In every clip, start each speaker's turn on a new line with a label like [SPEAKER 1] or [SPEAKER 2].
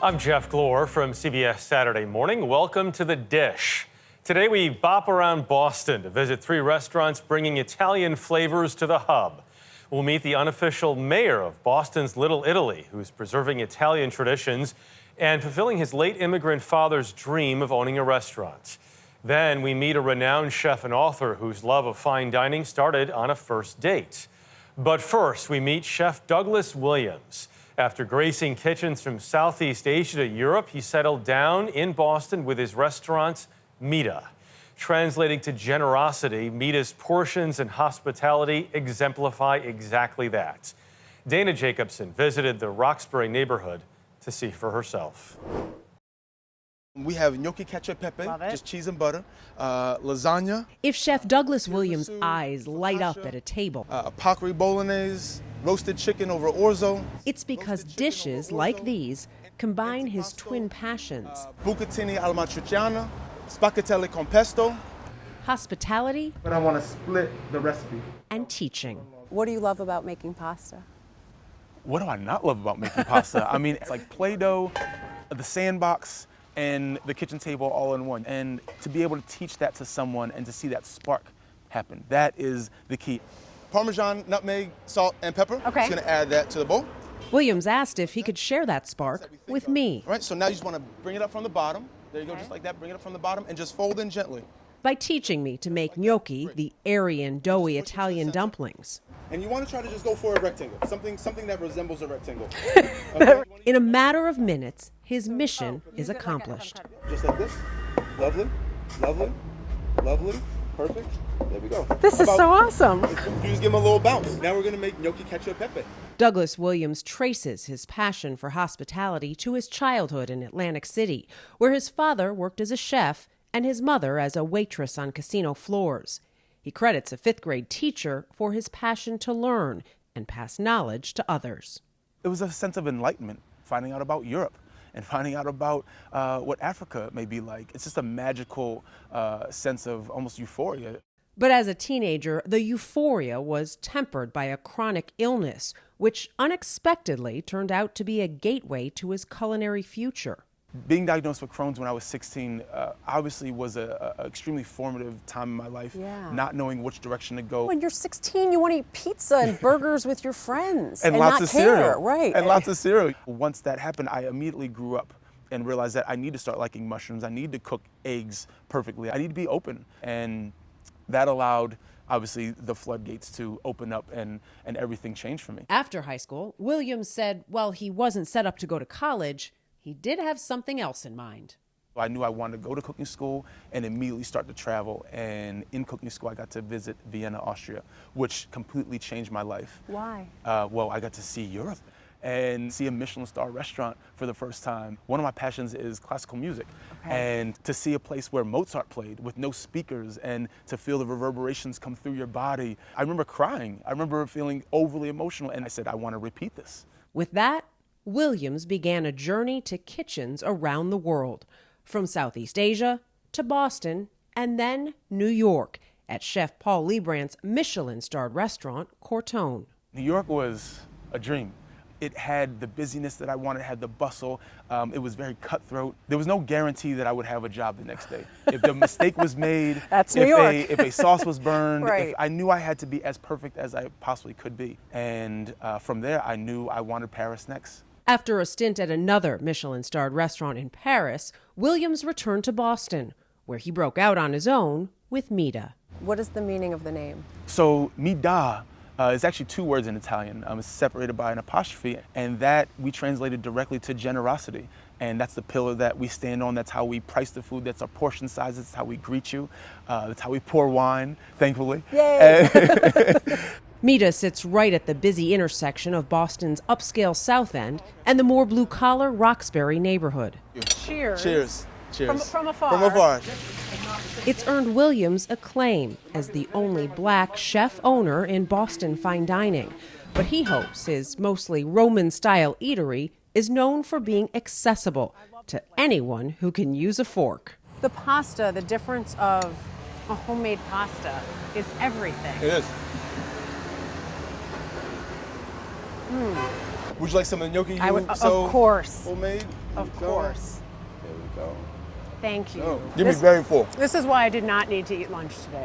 [SPEAKER 1] I'm Jeff Glor from CBS Saturday Morning. Welcome to The Dish. Today we bop around Boston to visit 3 restaurants bringing Italian flavors to the hub. We'll meet the unofficial mayor of Boston's Little Italy, who's preserving Italian traditions and fulfilling his late immigrant father's dream of owning a restaurant. Then we meet a renowned chef and author whose love of fine dining started on a first date. But first, we meet Chef Douglas Williams. After gracing kitchens from Southeast Asia to Europe, he settled down in Boston with his restaurant, Mita. Translating to generosity, Mita's portions and hospitality exemplify exactly that. Dana Jacobson visited the Roxbury neighborhood to see for herself.
[SPEAKER 2] We have gnocchi cacio e pepe, just cheese and butter, lasagna.
[SPEAKER 3] If Chef Douglas Williams' eyes light up at a table,
[SPEAKER 2] Paquali bolognese, roasted chicken over orzo.
[SPEAKER 3] It's because dishes like these combine his twin passions.
[SPEAKER 2] Bucatini alla matriciana, spaghetti con pesto.
[SPEAKER 3] Hospitality.
[SPEAKER 2] But I want to split the recipe.
[SPEAKER 3] And teaching.
[SPEAKER 4] What do you love about making pasta?
[SPEAKER 2] What do I not love about making pasta? I mean, it's like Play-Doh, the sandbox, and the kitchen table all in one. And to be able to teach that to someone and to see that spark happen, that is the key. Parmesan, nutmeg, salt, and pepper.
[SPEAKER 4] Okay.
[SPEAKER 2] Just gonna add that to the bowl.
[SPEAKER 3] Williams asked if he could share that spark with me.
[SPEAKER 2] All right, so now you just wanna bring it up from the bottom. There you go, just like that, bring it up from the bottom and just fold in gently.
[SPEAKER 3] By teaching me to make gnocchi, the airy and doughy Italian dumplings.
[SPEAKER 2] And you wanna try to just go for a rectangle, something that resembles a rectangle. Okay?
[SPEAKER 3] In a matter of minutes, his mission is accomplished.
[SPEAKER 2] Just like this. Lovely, lovely, lovely, perfect. There we go.
[SPEAKER 4] This is so awesome.
[SPEAKER 2] You just give them a little bounce. Now we're gonna make gnocchi cacio e pepe.
[SPEAKER 3] Douglas Williams traces his passion for hospitality to his childhood in Atlantic City, where his father worked as a chef and his mother as a waitress on casino floors. He credits a 5th-grade teacher for his passion to learn and pass knowledge to others.
[SPEAKER 2] It was a sense of enlightenment, finding out about Europe and finding out about what Africa may be like. It's just a magical sense of almost euphoria.
[SPEAKER 3] But as a teenager, the euphoria was tempered by a chronic illness, which unexpectedly turned out to be a gateway to his culinary future.
[SPEAKER 2] Being diagnosed with Crohn's when I was 16 obviously was an extremely formative time in my life, not knowing which direction to go.
[SPEAKER 4] When you're 16, you want to eat pizza and burgers with your friends
[SPEAKER 2] and lots
[SPEAKER 4] not
[SPEAKER 2] of
[SPEAKER 4] care,
[SPEAKER 2] cereal.
[SPEAKER 4] right?
[SPEAKER 2] And lots of cereal. Once that happened, I immediately grew up and realized that I need to start liking mushrooms. I need to cook eggs perfectly. I need to be open. And that allowed, obviously, the floodgates to open up and everything changed for me.
[SPEAKER 3] After high school, Williams said while he wasn't set up to go to college, he did have something else in mind.
[SPEAKER 2] I knew I wanted to go to cooking school and immediately start to travel. And in cooking school, I got to visit Vienna, Austria, which completely changed my life.
[SPEAKER 4] Why?
[SPEAKER 2] Well, I got to see Europe and see a Michelin star restaurant for the first time. One of my passions is classical music. And to see a place where Mozart played with no speakers and to feel the reverberations come through your body. I remember crying. I remember feeling overly emotional. And I said, I want to repeat this.
[SPEAKER 3] With that, Williams began a journey to kitchens around the world, from Southeast Asia to Boston and then New York at Chef Paul Liebrandt's Michelin-starred restaurant, Cortone.
[SPEAKER 2] New York was a dream. It had the busyness that I wanted, had the bustle. It was very cutthroat. There was no guarantee that I would have a job the next day. If the mistake was made,
[SPEAKER 4] That's New York.
[SPEAKER 2] if a sauce was burned,
[SPEAKER 4] Right.
[SPEAKER 2] I knew I had to be as perfect as I possibly could be. And from there, I knew I wanted Paris next.
[SPEAKER 3] After a stint at another Michelin-starred restaurant in Paris, Williams returned to Boston, where he broke out on his own with Mita.
[SPEAKER 4] What is the meaning of the name?
[SPEAKER 2] So, Mida is actually 2 words in Italian. It's separated by an apostrophe, and that we translated directly to generosity. And that's the pillar that we stand on. That's how we price the food. That's our portion size. That's how we greet you. That's how we pour wine, thankfully.
[SPEAKER 4] Yay!
[SPEAKER 3] Mita sits right at the busy intersection of Boston's upscale South End and the more blue-collar Roxbury neighborhood.
[SPEAKER 4] Cheers.
[SPEAKER 2] Cheers. Cheers.
[SPEAKER 4] From afar.
[SPEAKER 2] From afar.
[SPEAKER 3] It's earned Williams acclaim as the only black chef owner in Boston fine dining, but he hopes his mostly Roman-style eatery is known for being accessible to anyone who can use a fork.
[SPEAKER 4] The pasta, the difference of a homemade pasta is everything.
[SPEAKER 2] It is. Would you like some of the gnocchi?
[SPEAKER 4] I would, of course.
[SPEAKER 2] Homemade?
[SPEAKER 4] Of course.
[SPEAKER 2] There we go.
[SPEAKER 4] Thank you.
[SPEAKER 2] Oh, you'll be very full.
[SPEAKER 4] This is why I did not need to eat lunch today.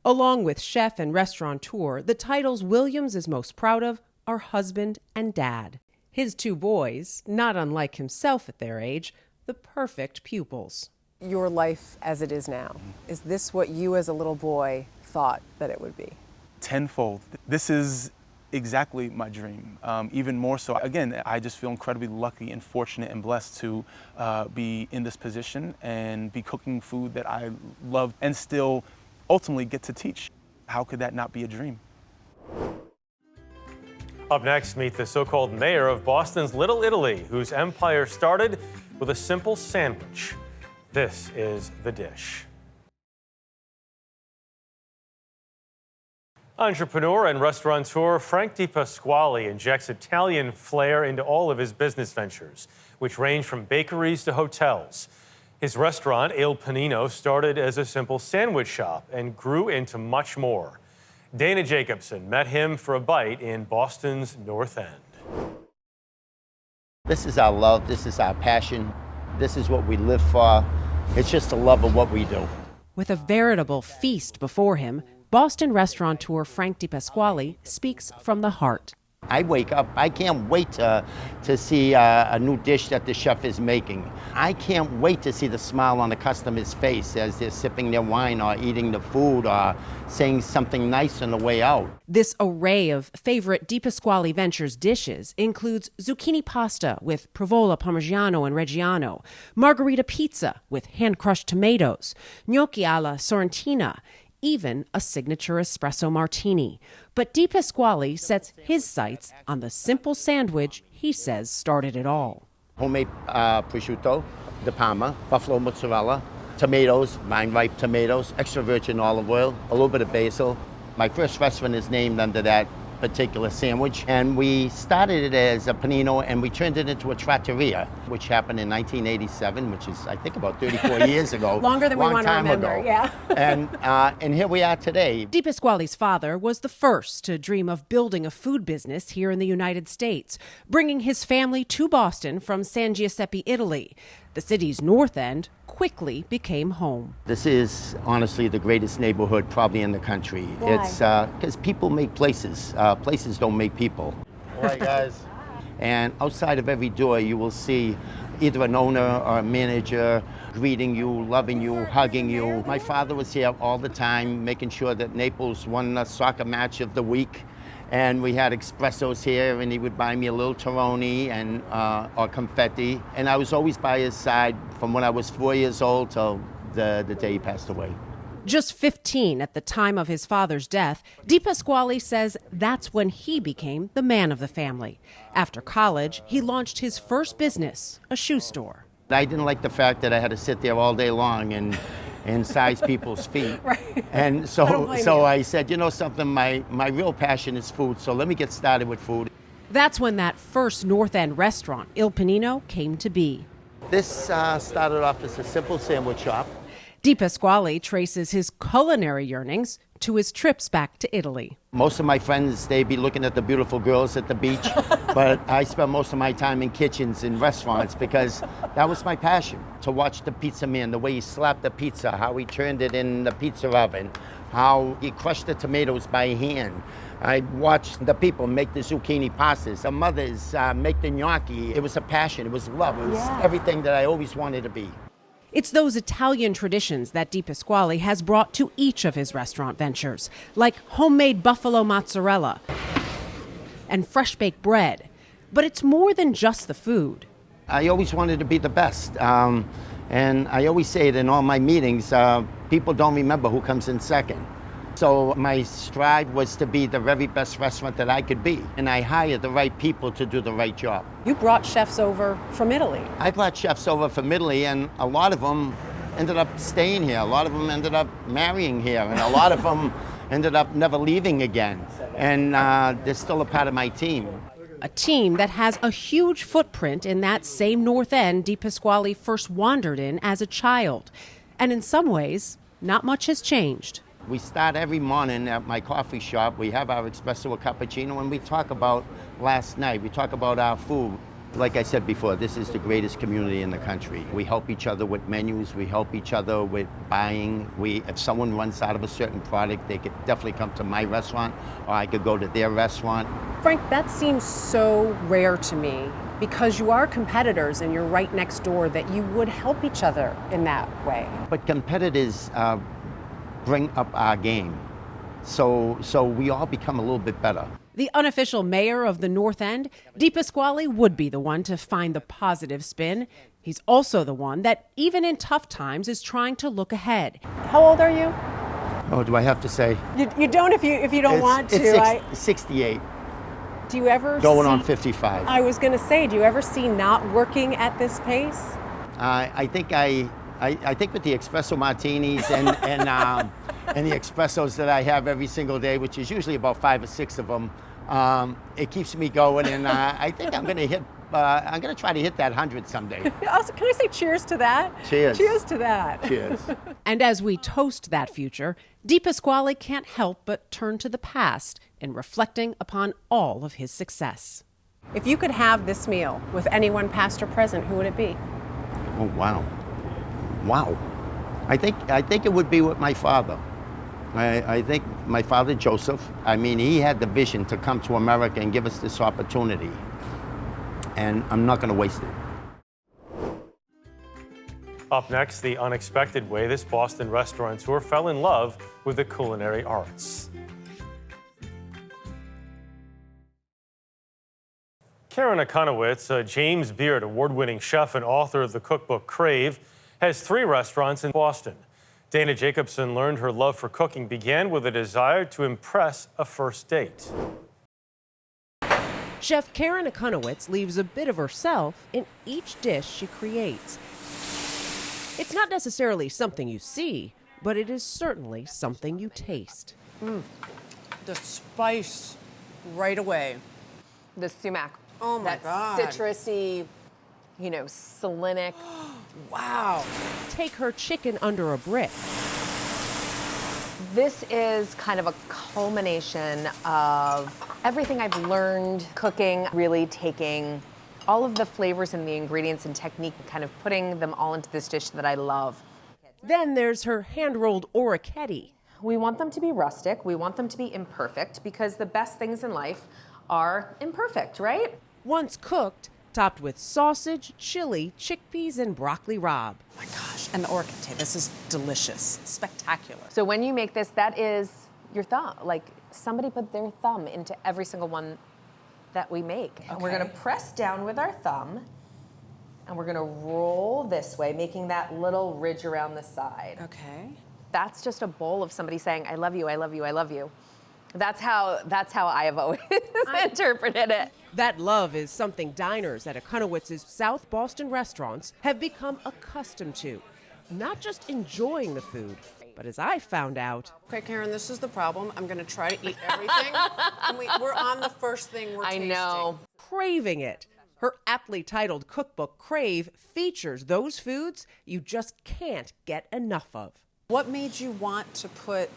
[SPEAKER 3] Along with chef and restaurateur, the titles Williams is most proud of are husband and dad. His two boys, not unlike himself at their age, the perfect pupils.
[SPEAKER 4] Your life as it is now, is this what you as a little boy thought that it would be?
[SPEAKER 2] Tenfold. This is exactly my dream. Even more so. Again, I just feel incredibly lucky and fortunate and blessed to be in this position and be cooking food that I love and still ultimately get to teach. How could that not be a dream?
[SPEAKER 1] Up next, meet the so-called mayor of Boston's Little Italy, whose empire started with a simple sandwich. This is The Dish. Entrepreneur and restaurateur Frank Pasquali injects Italian flair into all of his business ventures, which range from bakeries to hotels. His restaurant, Il Panino, started as a simple sandwich shop and grew into much more. Dana Jacobson met him for a bite in Boston's North End.
[SPEAKER 5] This is our love, this is our passion, this is what we live for. It's just the love of what we do.
[SPEAKER 3] With a veritable feast before him, Boston restaurateur Frank Pasquali speaks from the heart.
[SPEAKER 5] I wake up, I can't wait to see a new dish that the chef is making. I can't wait to see the smile on the customer's face as they're sipping their wine or eating the food or saying something nice on the way out.
[SPEAKER 3] This array of favorite Pasquali Ventures dishes includes zucchini pasta with provola parmigiano and reggiano, margherita pizza with hand-crushed tomatoes, gnocchi alla sorrentina, even a signature espresso martini. But Pasquali sets his sights on the simple sandwich he says started it all.
[SPEAKER 5] Homemade prosciutto, de Parma, buffalo mozzarella, tomatoes, vine-ripe tomatoes, extra virgin olive oil, a little bit of basil. My first restaurant is named under that particular sandwich, and we started it as a panino and we turned it into a trattoria, which happened in 1987, which is I think about 34 years ago.
[SPEAKER 4] Longer than we want to remember, yeah.
[SPEAKER 5] And here we are today.
[SPEAKER 3] Pasquali's father was the first to dream of building a food business here in the United States, bringing his family to Boston from San Giuseppe, Italy. The city's North End quickly became home.
[SPEAKER 5] This is honestly the greatest neighborhood probably in the country.
[SPEAKER 4] Why?
[SPEAKER 5] It's because people make places. Places don't make people. All right, guys. And outside of every door, you will see either an owner or a manager greeting you, loving you, hugging you. My father was here all the time, making sure that Naples won the soccer match of the week. And we had espressos here, and he would buy me a little Toroni and or confetti. And I was always by his side from when I was 4 years old till the day he passed away.
[SPEAKER 3] Just 15 at the time of his father's death, Pasquali says that's when he became the man of the family. After college, he launched his first business, a shoe store.
[SPEAKER 5] I didn't like the fact that I had to sit there all day long and size people's feet.
[SPEAKER 4] Right.
[SPEAKER 5] And so I said, you know something, my real passion is food, so let me get started with food.
[SPEAKER 3] That's when that first North End restaurant, Il Panino, came to be.
[SPEAKER 5] This started off as a simple sandwich shop.
[SPEAKER 3] Pasquali traces his culinary yearnings to his trips back to Italy.
[SPEAKER 5] Most of my friends, they'd be looking at the beautiful girls at the beach, but I spent most of my time in kitchens and restaurants because that was my passion, to watch the pizza man, the way he slapped the pizza, how he turned it in the pizza oven, how he crushed the tomatoes by hand. I'd watch the people make the zucchini pastas, the mothers make the gnocchi. It was a passion, it was love, it was everything that I always wanted to be.
[SPEAKER 3] It's those Italian traditions that Pasquali has brought to each of his restaurant ventures, like homemade buffalo mozzarella and fresh-baked bread. But it's more than just the food.
[SPEAKER 5] I always wanted to be the best. And I always say it in all my meetings, people don't remember who comes in second. So my strive was to be the very best restaurant that I could be. And I hired the right people to do the right job.
[SPEAKER 4] You brought chefs over from Italy.
[SPEAKER 5] I brought chefs over from Italy, and a lot of them ended up staying here. A lot of them ended up marrying here, and a lot of them ended up never leaving again. And they're still a part of my team.
[SPEAKER 3] A team that has a huge footprint in that same North End Pasquali first wandered in as a child. And in some ways, not much has changed.
[SPEAKER 5] We start every morning at my coffee shop. We have our espresso or cappuccino, and we talk about last night. We talk about our food. Like I said before, this is the greatest community in the country. We help each other with menus. We help each other with buying. If someone runs out of a certain product, they could definitely come to my restaurant, or I could go to their restaurant.
[SPEAKER 4] Frank, that seems so rare to me because you are competitors and you're right next door, that you would help each other in that way.
[SPEAKER 5] But competitors bring up our game. So we all become a little bit better.
[SPEAKER 3] The unofficial mayor of the North End, Pasquali, would be the one to find the positive spin. He's also the one that, even in tough times, is trying to look ahead.
[SPEAKER 4] How old are you?
[SPEAKER 5] Oh, do I have to say?
[SPEAKER 4] You don't if you don't want to.
[SPEAKER 5] It's 68,
[SPEAKER 4] do you ever
[SPEAKER 5] going on 55.
[SPEAKER 4] I was going to say, do you ever see not working at this pace?
[SPEAKER 5] I think with the espresso martinis and the espressos that I have every single day, which is usually about 5 or 6 of them, it keeps me going, and I think I'm going to try to hit that 100 someday.
[SPEAKER 4] Also, can I say cheers to that?
[SPEAKER 5] Cheers.
[SPEAKER 4] Cheers to that.
[SPEAKER 5] Cheers.
[SPEAKER 3] And as we toast that future, Pasquali can't help but turn to the past in reflecting upon all of his success.
[SPEAKER 4] If you could have this meal with anyone past or present, who would it be?
[SPEAKER 5] Oh, wow. Wow. I think it would be with my father. I think my father, Joseph, I mean, he had the vision to come to America and give us this opportunity. And I'm not going to waste it.
[SPEAKER 1] Up next, the unexpected way this Boston restaurateur fell in love with the culinary arts. Karen Akunowicz, a James Beard award-winning chef and author of the cookbook Crave, has 3 restaurants in Boston. Dana Jacobson learned her love for cooking began with a desire to impress a first date.
[SPEAKER 3] Chef Karen Akunowicz leaves a bit of herself in each dish she creates. It's not necessarily something you see, but it is certainly something you taste.
[SPEAKER 6] The spice right away.
[SPEAKER 7] The sumac.
[SPEAKER 6] Oh my God.
[SPEAKER 7] Citrusy, salinic.
[SPEAKER 6] Wow.
[SPEAKER 3] Take her chicken under a brick.
[SPEAKER 7] This is kind of a culmination of everything I've learned cooking, really taking all of the flavors and the ingredients and technique and kind of putting them all into this dish that I love.
[SPEAKER 3] Then there's her hand-rolled orecchiette.
[SPEAKER 7] We want them to be rustic. We want them to be imperfect because the best things in life are imperfect, right?
[SPEAKER 3] Once cooked, topped with sausage, chili, chickpeas, and broccoli rabe.
[SPEAKER 6] Oh my gosh. And the orecchiette, this is delicious. Spectacular.
[SPEAKER 7] So when you make this, that is your thumb. Like, somebody put their thumb into every single one that we make. Okay. And we're gonna press down with our thumb, and we're gonna roll this way, making that little ridge around the side.
[SPEAKER 6] Okay.
[SPEAKER 7] That's just a bowl of somebody saying, I love you, I love you, I love you. That's how I have always interpreted it.
[SPEAKER 3] That love is something diners at Akunowicz's South Boston restaurants have become accustomed to. Not just enjoying the food, but as I found out.
[SPEAKER 6] Okay, Karen, this is the problem. I'm gonna try to eat everything. And we're on the first thing we're tasting.
[SPEAKER 7] I know.
[SPEAKER 3] Craving it. Her aptly titled cookbook, Crave, features those foods you just can't get enough of.
[SPEAKER 6] What made you want to put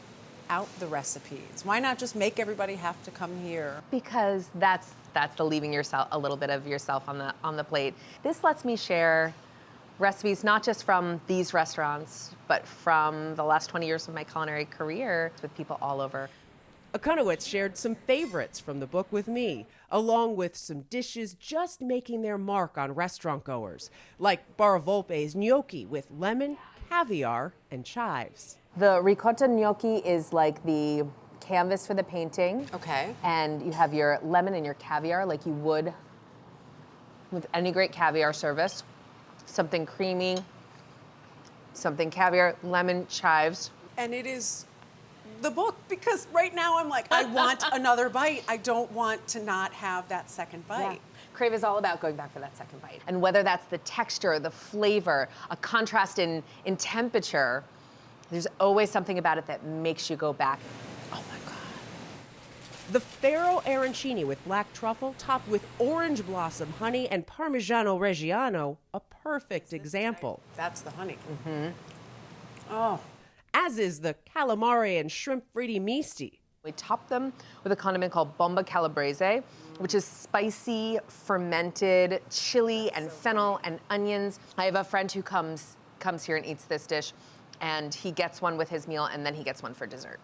[SPEAKER 6] out the recipes? Why not just make everybody have to come here?
[SPEAKER 7] Because that's the leaving yourself a little bit of yourself on the plate. This lets me share recipes not just from these restaurants, but from the last 20 years of my culinary career with people all over.
[SPEAKER 3] Akunowicz shared some favorites from the book with me, along with some dishes just making their mark on restaurant goers, like Baravolpe's gnocchi with lemon, caviar, and chives.
[SPEAKER 7] The ricotta gnocchi is like the canvas for the painting.
[SPEAKER 6] Okay.
[SPEAKER 7] And you have your lemon and your caviar like you would with any great caviar service. Something creamy, something caviar, lemon, chives.
[SPEAKER 6] And it is the book, because right now I'm like, I want another bite. I don't want to not have that second bite.
[SPEAKER 7] Yeah. Crave is all about going back for that second bite. And whether that's the texture, the flavor, a contrast in temperature, there's always something about it that makes you go back.
[SPEAKER 6] Oh my God.
[SPEAKER 3] The Faro arancini with black truffle topped with orange blossom honey and Parmigiano Reggiano, a perfect example.
[SPEAKER 6] That's the honey. Mm-hmm. Oh.
[SPEAKER 3] as is the calamari and shrimp fritti misti.
[SPEAKER 7] We top them with a condiment called bomba calabrese, which is spicy, fermented chili and fennel and onions. I have a friend who comes here and eats this dish, and he gets one with his meal, and then he gets one for dessert.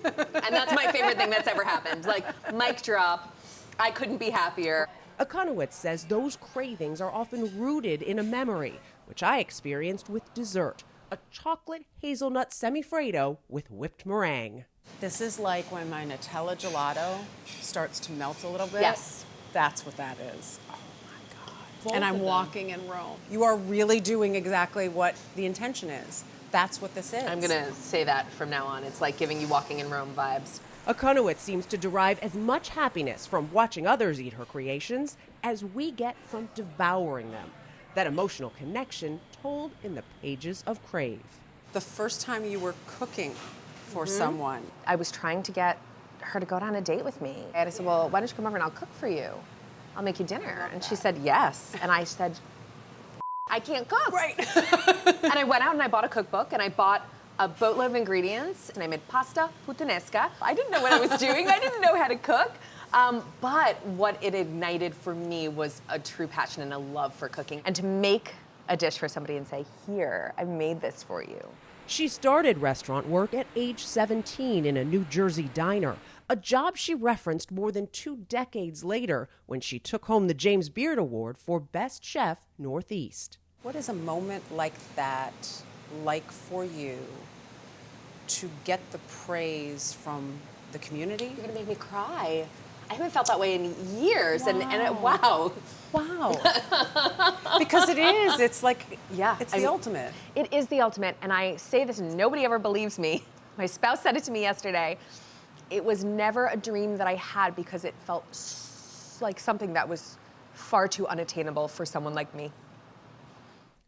[SPEAKER 7] And that's my favorite thing that's ever happened. Like, mic drop, I couldn't be happier.
[SPEAKER 3] Akunowicz says those cravings are often rooted in a memory, which I experienced with dessert, a chocolate hazelnut semifreddo with whipped meringue.
[SPEAKER 6] This is like when my Nutella gelato starts to melt a little bit.
[SPEAKER 7] Yes.
[SPEAKER 6] That's what that is. Oh my God.
[SPEAKER 7] Both
[SPEAKER 6] and
[SPEAKER 7] of
[SPEAKER 6] I'm
[SPEAKER 7] them.
[SPEAKER 6] walking in Rome. You are really doing exactly what the intention is. That's what this is.
[SPEAKER 7] I'm gonna say that from now on. It's like giving you walking in Rome vibes.
[SPEAKER 3] Akunowicz seems to derive as much happiness from watching others eat her creations as we get from devouring them. That emotional connection told in the pages of Crave.
[SPEAKER 6] The first time you were cooking for someone.
[SPEAKER 7] I was trying to get her to go on a date with me. And I said, well, why don't you come over and I'll cook for you? I'll make you dinner. And she said, yes. And I said, I can't cook.
[SPEAKER 6] Right.
[SPEAKER 7] And I went out and I bought a cookbook and I bought a boatload of ingredients and I made pasta puttanesca. I didn't know what I was doing. I didn't know how to cook. But what it ignited for me was a true passion and a love for cooking. And to make a dish for somebody and say, here, I made this for you.
[SPEAKER 3] She started restaurant work at age 17 in a New Jersey diner, a job she referenced more than 2 decades later when she took home the James Beard Award for Best Chef Northeast.
[SPEAKER 6] What is a moment like that like for you to get the praise from the community?
[SPEAKER 7] You're gonna make me cry. I haven't felt that way in years, wow.
[SPEAKER 6] Wow. Because it is. It's like,
[SPEAKER 7] Yeah,
[SPEAKER 6] it's the ultimate.
[SPEAKER 7] It is the ultimate, and I say this and nobody ever believes me. My spouse said it to me yesterday. It was never a dream that I had because it felt like something that was far too unattainable for someone like me.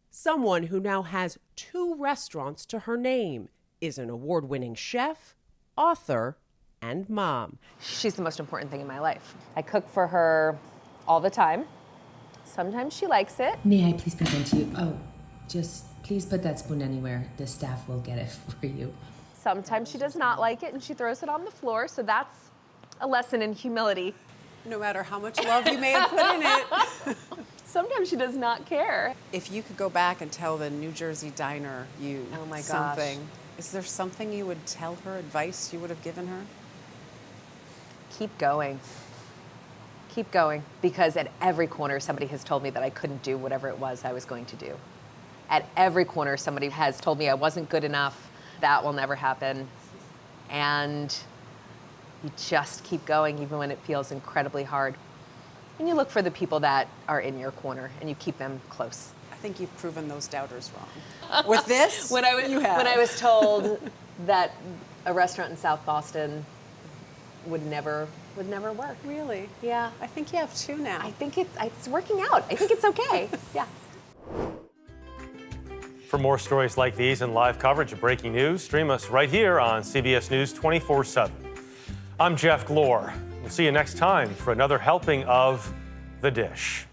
[SPEAKER 3] Someone who now has 2 restaurants to her name, is an award-winning chef, author, and mom.
[SPEAKER 7] She's the most important thing in my life. I cook for her all the time. Sometimes she likes it.
[SPEAKER 8] May I please present to you? Oh, just please put that spoon anywhere. The staff will get it for you.
[SPEAKER 7] Sometimes she does not like it and she throws it on the floor, so that's a lesson in humility.
[SPEAKER 6] No matter how much love you may have put in it.
[SPEAKER 7] Sometimes she does not care.
[SPEAKER 6] If you could go back and tell the New Jersey diner
[SPEAKER 7] Oh my gosh.
[SPEAKER 6] something, is there something you would tell her, advice you would have given her?
[SPEAKER 7] Keep going. Keep going, because at every corner somebody has told me that I couldn't do whatever it was I was going to do. At every corner somebody has told me I wasn't good enough, that will never happen. And you just keep going even when it feels incredibly hard. And you look for the people that are in your corner and you keep them close.
[SPEAKER 6] I think you've proven those doubters wrong. With this,
[SPEAKER 7] When I was told that a restaurant in South Boston would never work.
[SPEAKER 6] Really?
[SPEAKER 7] Yeah.
[SPEAKER 6] I think you have 2 now.
[SPEAKER 7] I think it's working out. I think it's okay. Yeah.
[SPEAKER 1] For more stories like these and live coverage of breaking news, stream us right here on CBS News 24/7. I'm Jeff Glor. We'll see you next time for another helping of The Dish.